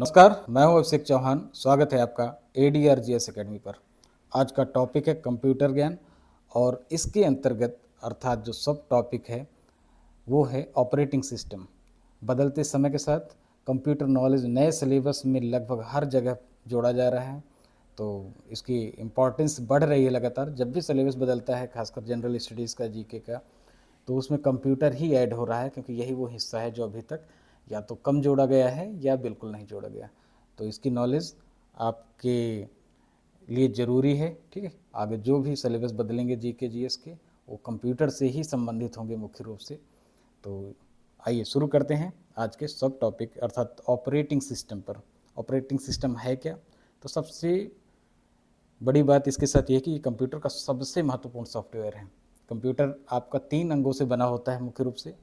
नमस्कार, मैं हूं अभिषेक चौहान। स्वागत है आपका ADRGS एकेडमी पर। आज का टॉपिक है कंप्यूटर ज्ञान और इसके अंतर्गत अर्थात जो सब टॉपिक है वो है ऑपरेटिंग सिस्टम। बदलते समय के साथ कंप्यूटर नॉलेज नए सिलेबस में लगभग हर जगह जोड़ा जा रहा है, तो इसकी इम्पोर्टेंस बढ़ रही है लगातार। जब भी सिलेबस बदलता है, खासकर जनरल स्टडीज़ का, जीके का, तो उसमें कंप्यूटर ही ऐड हो रहा है, क्योंकि यही वो हिस्सा है जो अभी तक या तो कम जोड़ा गया है या बिल्कुल नहीं जोड़ा गया। तो इसकी नॉलेज आपके लिए ज़रूरी है। ठीक है, आगे जो भी सिलेबस बदलेंगे जीके जीएस के, वो कंप्यूटर से ही संबंधित होंगे मुख्य रूप से। तो आइए शुरू करते हैं आज के सब टॉपिक अर्थात ऑपरेटिंग सिस्टम पर। ऑपरेटिंग सिस्टम है क्या? तो सबसे बड़ी बात इसके साथ ये कि ये कंप्यूटर का सबसे महत्वपूर्ण सॉफ्टवेयर है। कंप्यूटर आपका 3 अंगों से बना होता है मुख्य रूप से,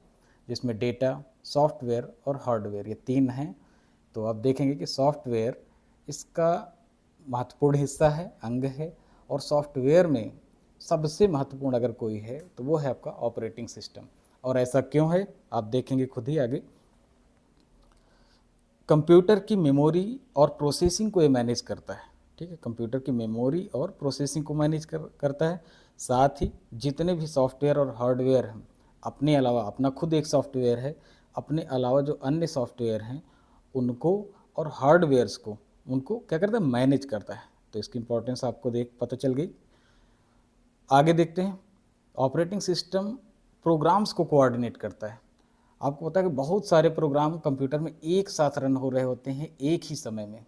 जिसमें डेटा, सॉफ्टवेयर और हार्डवेयर, ये 3 हैं। तो आप देखेंगे कि सॉफ्टवेयर इसका महत्वपूर्ण हिस्सा है, अंग है, और सॉफ्टवेयर में सबसे महत्वपूर्ण अगर कोई है तो वो है आपका ऑपरेटिंग सिस्टम। और ऐसा क्यों है आप देखेंगे खुद ही आगे। कंप्यूटर की मेमोरी और प्रोसेसिंग को ये मैनेज करता है। ठीक है, कंप्यूटर की मेमोरी और प्रोसेसिंग को मैनेज करता है। साथ ही जितने भी सॉफ्टवेयर और हार्डवेयर हैं, अपने अलावा अपना खुद एक सॉफ्टवेयर है, अपने अलावा जो अन्य सॉफ्टवेयर हैं उनको और हार्डवेयर्स को, उनको क्या करता है, मैनेज करता है। तो इसकी इंपॉर्टेंस आपको पता चल गई। आगे देखते हैं। ऑपरेटिंग सिस्टम प्रोग्राम्स को कोऑर्डिनेट करता है। आपको पता है कि बहुत सारे प्रोग्राम कंप्यूटर में एक साथ रन हो रहे होते हैं एक ही समय में,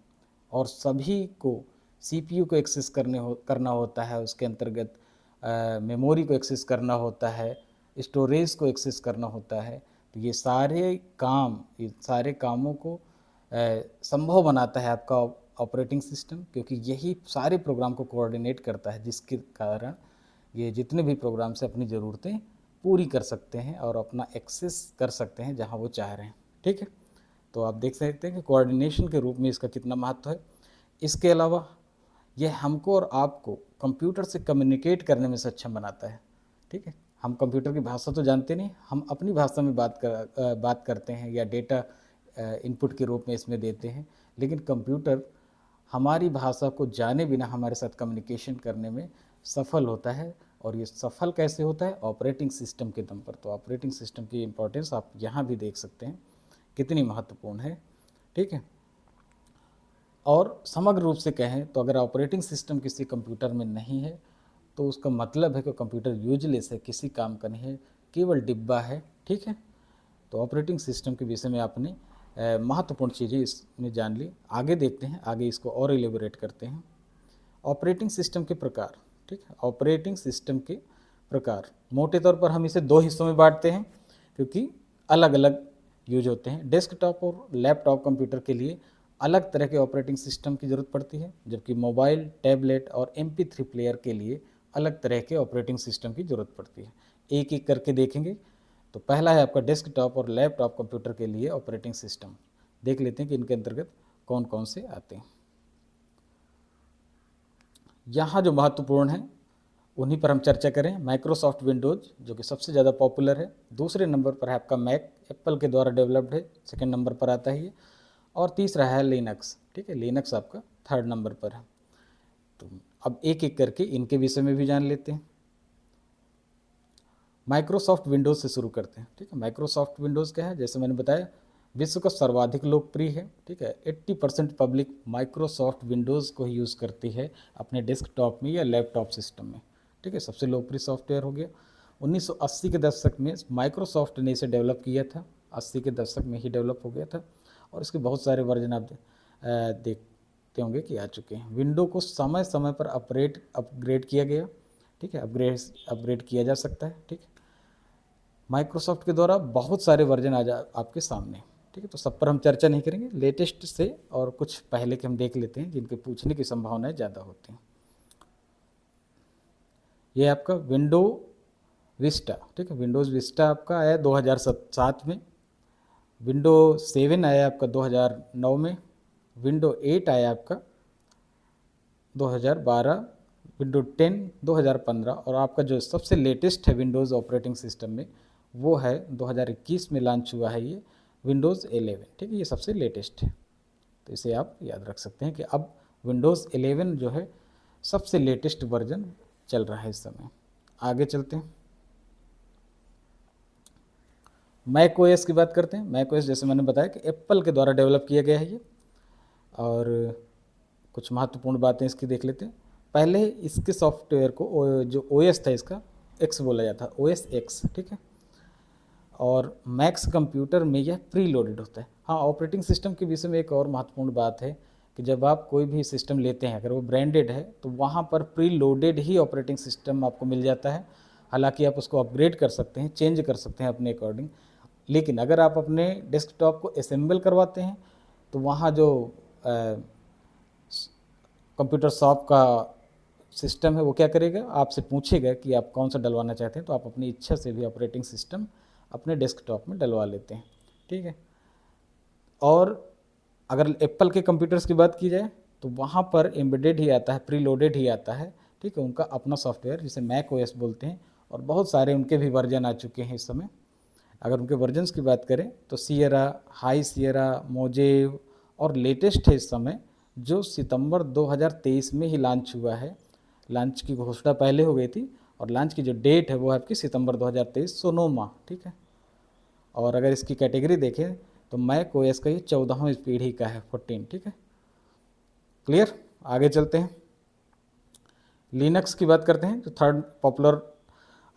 और सभी को सीपीयू को एक्सेस करना होता है। उसके अंतर्गत मेमोरी को एक्सेस करना होता है, स्टोरेज को एक्सेस करना होता है। तो ये सारे कामों को संभव बनाता है आपका ऑपरेटिंग सिस्टम, क्योंकि यही सारे प्रोग्राम को कोऑर्डिनेट करता है, जिसके कारण ये जितने भी प्रोग्राम से अपनी ज़रूरतें पूरी कर सकते हैं और अपना एक्सेस कर सकते हैं जहां वो चाह रहे हैं। ठीक है, तो आप देख सकते हैं कि कोऑर्डिनेशन के रूप में इसका कितना महत्व है। इसके अलावा यह हमको और आपको कंप्यूटर से कम्युनिकेट करने में सक्षम बनाता है। ठीक है, हम कंप्यूटर की भाषा तो जानते नहीं, हम अपनी भाषा में बात करते हैं या डेटा इनपुट के रूप में इसमें देते हैं, लेकिन कंप्यूटर हमारी भाषा को जाने बिना हमारे साथ कम्युनिकेशन करने में सफल होता है। और ये सफल कैसे होता है? ऑपरेटिंग सिस्टम के दम पर। तो ऑपरेटिंग सिस्टम की इम्पोर्टेंस आप यहाँ भी देख सकते हैं कितनी महत्वपूर्ण है। ठीक है, और समग्र रूप से कहें तो अगर ऑपरेटिंग सिस्टम किसी कंप्यूटर में नहीं है तो उसका मतलब है कि कंप्यूटर यूजलेस है, किसी काम का नहीं है, केवल डिब्बा है। ठीक है, तो ऑपरेटिंग सिस्टम के विषय में आपने महत्वपूर्ण चीज़ें इसमें जान ली। आगे देखते हैं, आगे इसको और एलिबोरेट करते हैं। ऑपरेटिंग सिस्टम के प्रकार। ठीक है, ऑपरेटिंग सिस्टम के प्रकार मोटे तौर पर हम इसे 2 हिस्सों में बांटते हैं, क्योंकि अलग अलग यूज होते हैं। डेस्कटॉप और लैपटॉप कंप्यूटर के लिए अलग तरह के ऑपरेटिंग सिस्टम की ज़रूरत पड़ती है, जबकि मोबाइल, टैबलेट और MP3 प्लेयर के लिए अलग तरह के ऑपरेटिंग सिस्टम की ज़रूरत पड़ती है। एक एक करके देखेंगे। तो पहला है आपका डेस्कटॉप और लैपटॉप कंप्यूटर के लिए ऑपरेटिंग सिस्टम। देख लेते हैं कि इनके अंतर्गत कौन कौन से आते हैं। यहाँ जो महत्वपूर्ण है उन्हीं पर हम चर्चा करें। माइक्रोसॉफ्ट विंडोज़ जो कि सबसे ज़्यादा पॉपुलर है, दूसरे नंबर पर है आपका मैक, एप्पल के द्वारा डेवलप्ड है, सेकंड नंबर पर आता है ये, और तीसरा है लिनक्स। ठीक है, लिनक्स आपका थर्ड नंबर पर है। तो अब एक एक करके इनके विषय में भी जान लेते हैं। माइक्रोसॉफ्ट विंडोज़ से शुरू करते हैं। ठीक है, माइक्रोसॉफ्ट विंडोज़ क्या है? जैसे मैंने बताया, विश्व का सर्वाधिक लोकप्रिय है। ठीक है, 80% पब्लिक माइक्रोसॉफ्ट विंडोज़ को ही यूज़ करती है अपने डेस्कटॉप में या लैपटॉप सिस्टम में। ठीक है, सबसे लोकप्रिय सॉफ्टवेयर हो गया। 1980 के दशक में माइक्रोसॉफ्ट ने इसे डेवलप किया था, 80 के दशक में ही डेवलप हो गया था, और इसके बहुत सारे वर्जन आप देखते होंगे कि आ चुके हैं। विंडो को समय समय पर अपग्रेड किया गया। ठीक है, अपग्रेड किया जा सकता है। ठीक है, माइक्रोसॉफ्ट के द्वारा बहुत सारे वर्जन आज आपके सामने। ठीक है, तो सब पर हम चर्चा नहीं करेंगे, लेटेस्ट से और कुछ पहले के हम देख लेते हैं जिनके पूछने की संभावनाएं ज़्यादा होती हैं। ये आपका विंडो विस्टा। ठीक है, विंडोज़ विस्टा आपका आया 2007 में, विंडो 7 आया आपका 2009 में, विंडो 8 आया आपका 2012, विंडो 10 2015, और आपका जो सबसे लेटेस्ट है विंडोज़ ऑपरेटिंग सिस्टम में वो है 2021 में लॉन्च हुआ है ये विंडोज़ 11। ठीक है, ये सबसे लेटेस्ट है। तो इसे आप याद रख सकते हैं कि अब विंडोज़ 11 जो है सबसे लेटेस्ट वर्जन चल रहा है इस समय। आगे चलते हैं, मैक ओएस की बात करते हैं। मैक ओएस जैसे मैंने बताया कि एप्पल के द्वारा डेवलप किया गया है ये, और कुछ महत्वपूर्ण बातें इसकी देख लेते हैं। पहले इसके सॉफ्टवेयर को जो ओएस था इसका एक्स बोला जाता है, ओएस एक्स, ठीक है। और मैक्स कंप्यूटर में यह प्री लोडेड होता है। हाँ, ऑपरेटिंग सिस्टम के विषय में एक और महत्वपूर्ण बात है कि जब आप कोई भी सिस्टम लेते हैं, अगर वो ब्रांडेड है तो वहाँ पर प्री लोडेड ही ऑपरेटिंग सिस्टम आपको मिल जाता है। हालांकि आप उसको अपग्रेड कर सकते हैं, चेंज कर सकते हैं अपने अकॉर्डिंग, लेकिन अगर आप अपने डेस्कटॉप को असेंबल करवाते हैं तो वहाँ जो कंप्यूटर शॉप का सिस्टम है वो क्या करेगा, आपसे पूछेगा कि आप कौन सा डलवाना चाहते हैं, तो आप अपनी इच्छा से भी ऑपरेटिंग सिस्टम अपने डेस्कटॉप में डलवा लेते हैं, ठीक है। और अगर एप्पल के कंप्यूटर्स की बात की जाए तो वहाँ पर एम्बेडेड ही आता है, प्री लोडेड ही आता है, ठीक है, उनका अपना सॉफ्टवेयर जिसे मैक ओएस बोलते हैं, और बहुत सारे उनके भी वर्जन आ चुके हैं इस समय। अगर उनके वर्जन्स की बात करें तो सियरा, हाई सियरा, मोजेव और लेटेस्ट है इस समय जो सितंबर 2023 में ही लॉन्च हुआ है। लॉन्च की घोषणा पहले हो गई थी और लॉन्च की जो डेट है वो है आपकी सितंबर 2023, सोनोमा, ठीक है। और अगर इसकी कैटेगरी देखें तो मैक ओएस का ये 14वीं पीढ़ी का है, 14, ठीक है। क्लियर, आगे चलते हैं। लिनक्स की बात करते हैं, जो थर्ड पॉपुलर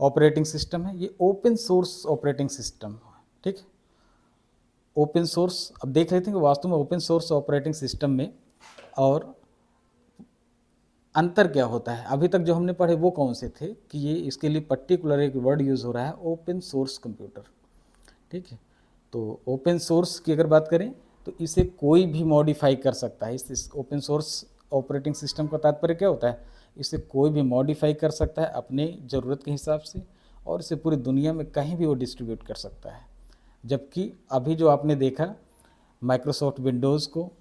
ऑपरेटिंग सिस्टम है। ये ओपन सोर्स ऑपरेटिंग सिस्टम है, ठीक है। ओपन सोर्स, अब देख लेते हैं कि वास्तव में ओपन सोर्स ऑपरेटिंग सिस्टम में और अंतर क्या होता है। अभी तक जो हमने पढ़े वो कौन से थे कि ये इसके लिए पर्टिकुलर एक वर्ड यूज़ हो रहा है, ओपन सोर्स कंप्यूटर, ठीक है। तो ओपन सोर्स की अगर बात करें तो इसे कोई भी मॉडिफाई कर सकता है। इस ओपन सोर्स ऑपरेटिंग सिस्टम का तात्पर्य क्या होता है, इसे कोई भी मॉडिफाई कर सकता है अपने ज़रूरत के हिसाब से, और इसे पूरी दुनिया में कहीं भी वो डिस्ट्रीब्यूट कर सकता है। जबकि अभी जो आपने देखा माइक्रोसॉफ्ट विंडोज़ को,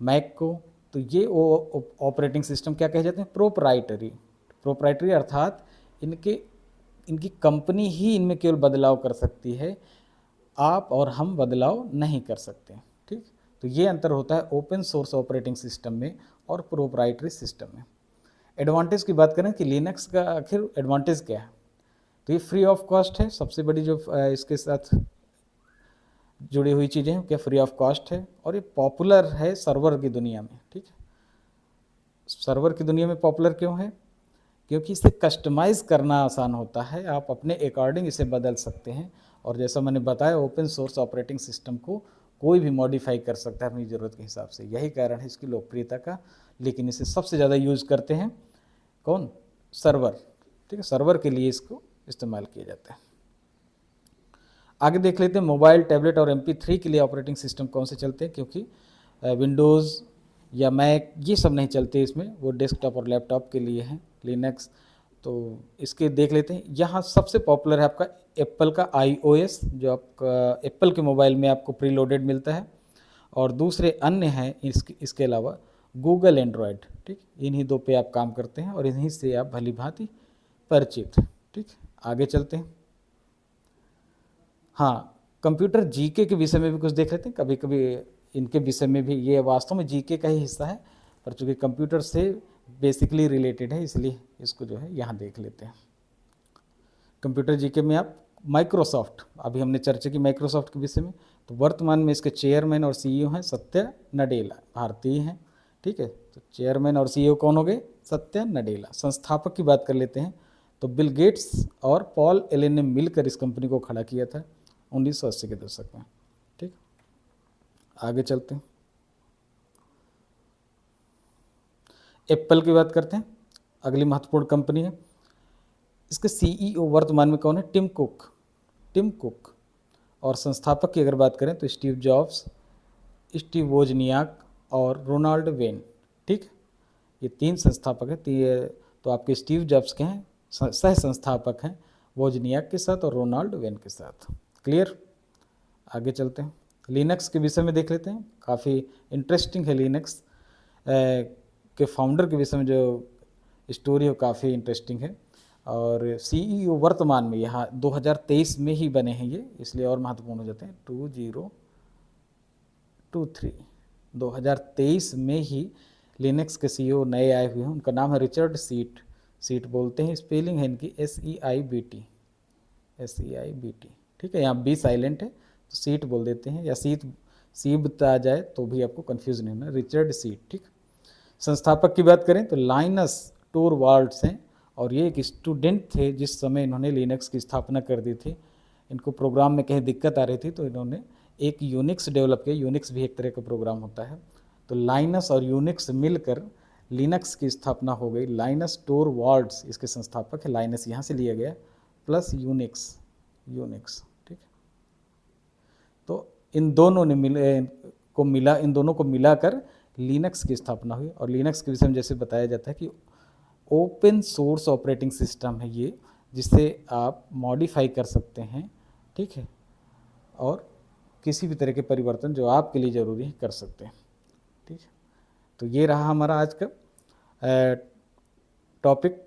मैक को, तो ये वो ऑपरेटिंग सिस्टम क्या कहे जाते हैं, प्रोप्राइटरी। प्रोप्राइटरी अर्थात इनकी कंपनी ही इनमें केवल बदलाव कर सकती है, आप और हम बदलाव नहीं कर सकते, ठीक। तो ये अंतर होता है ओपन सोर्स ऑपरेटिंग सिस्टम में और प्रोप्राइटरी सिस्टम में। एडवांटेज की बात करें कि लिनक्स का आखिर एडवांटेज क्या है, तो ये फ्री ऑफ कॉस्ट है। सबसे बड़ी जो इसके साथ जुड़ी हुई चीज़ें हैं क्या, फ्री ऑफ कॉस्ट है, और ये पॉपुलर है सर्वर की दुनिया में, ठीक है। सर्वर की दुनिया में पॉपुलर क्यों है, क्योंकि इसे कस्टमाइज़ करना आसान होता है, आप अपने अकॉर्डिंग इसे बदल सकते हैं। और जैसा मैंने बताया ओपन सोर्स ऑपरेटिंग सिस्टम को कोई भी मॉडिफाई कर सकता है अपनी ज़रूरत के हिसाब से, यही कारण है इसकी लोकप्रियता का। लेकिन इसे सबसे ज़्यादा यूज़ करते हैं कौन, सर्वर, ठीक है। सर्वर के लिए इसको इस्तेमाल किया जाता है। आगे देख लेते हैं मोबाइल, टैबलेट और MP3 के लिए ऑपरेटिंग सिस्टम कौन से चलते हैं, क्योंकि विंडोज़ या मैक ये सब नहीं चलते इसमें, वो डेस्कटॉप और लैपटॉप के लिए हैं लिनक्स। तो इसके देख लेते हैं। यहाँ सबसे पॉपुलर है आपका एप्पल का iOS, जो आपका एप्पल के मोबाइल में आपको प्री लोडेड मिलता है, और दूसरे अन्य हैं इसके अलावा गूगल एंड्रॉयड, ठीक। इन्हीं दो पे आप काम करते हैं और इन्हीं से आप भली भांति परिचित हैं, ठीक। आगे चलते हैं। हाँ, कंप्यूटर जीके के विषय में भी कुछ देख लेते हैं। कभी कभी इनके विषय में भी, ये वास्तव में जीके का ही हिस्सा है, पर चूँकि कंप्यूटर से बेसिकली रिलेटेड है इसलिए इसको जो है यहाँ देख लेते हैं। कंप्यूटर जीके में आप माइक्रोसॉफ्ट, अभी हमने चर्चा की माइक्रोसॉफ्ट के विषय में, तो वर्तमान में इसके चेयरमैन और CEO हैं सत्या नडेला, भारतीय हैं, ठीक है। तो चेयरमैन और CEO कौन हो गए, सत्या नडेला। संस्थापक की बात कर लेते हैं तो बिल गेट्स और पॉल एलन ने मिलकर इस कंपनी को खड़ा किया था 1980 के दशक में, ठीक। आगे चलते हैं, एप्पल की बात करते हैं, अगली महत्वपूर्ण कंपनी है। इसके CEO वर्तमान में कौन है, टिम कुक। और संस्थापक की अगर बात करें तो स्टीव जॉब्स, स्टीव वोजनियाक और रोनाल्ड वेन, ठीक। ये 3 संस्थापक हैं। तो आपके स्टीव जॉब्स के हैं, सह संस्थापक हैं वोजनियाक के साथ और रोनाल्ड वेन के साथ। क्लियर, आगे चलते हैं। लिनक्स के विषय में देख लेते हैं, काफ़ी इंटरेस्टिंग है लिनक्स के फाउंडर के विषय में जो स्टोरी है काफ़ी इंटरेस्टिंग है। और CEO वर्तमान में यहाँ 2023 में ही बने हैं ये, इसलिए और महत्वपूर्ण हो जाते हैं। 2023, 2023 में ही लिनक्स के सीईओ नए आए हुए हैं, उनका नाम है रिचर्ड सीट। सीट बोलते हैं, स्पेलिंग है इनकी SEIBT, SEIBT, ठीक है। यहाँ बी साइलेंट है तो सीट बोल देते हैं, या सीब्त आ जाए तो भी आपको कंफ्यूज नहीं होना, रिचर्ड सीट, ठीक। संस्थापक की बात करें तो लाइनस टोरवाल्ड्स हैं, और ये एक स्टूडेंट थे जिस समय इन्होंने लिनक्स की स्थापना कर दी थी। इनको प्रोग्राम में कहीं दिक्कत आ रही थी तो इन्होंने एक यूनिक्स डेवलप किया। यूनिक्स भी एक तरह का प्रोग्राम होता है। तो लाइनस और यूनिक्स मिलकर लिनक्स की स्थापना हो गई। लाइनस टोरवाल्ड्स इसके संस्थापक है, लाइनस यहाँ से लिया गया, प्लस यूनिक्स, ठीक है। तो इन दोनों ने इन दोनों को मिलाकर लिनक्स की स्थापना हुई। और लिनक्स के विषय में जैसे बताया जाता है कि ओपन सोर्स ऑपरेटिंग सिस्टम है ये, जिसे आप मॉडिफाई कर सकते हैं, ठीक है, और किसी भी तरह के परिवर्तन जो आपके लिए ज़रूरी है कर सकते हैं, ठीक है। तो ये रहा हमारा आज का टॉपिक,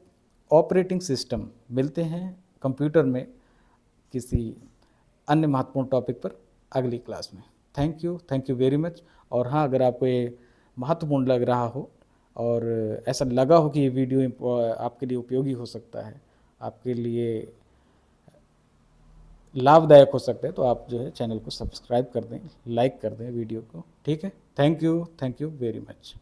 ऑपरेटिंग सिस्टम। मिलते हैं कंप्यूटर में किसी अन्य महत्वपूर्ण टॉपिक पर अगली क्लास में। Thank you very much. और हाँ, अगर आपको ये महत्वपूर्ण लग रहा हो और ऐसा लगा हो कि ये वीडियो आपके लिए उपयोगी हो सकता है, आपके लिए लाभदायक हो सकता है, तो आप जो है चैनल को सब्सक्राइब कर दें, लाइक कर दें वीडियो को, ठीक है। Thank you very much.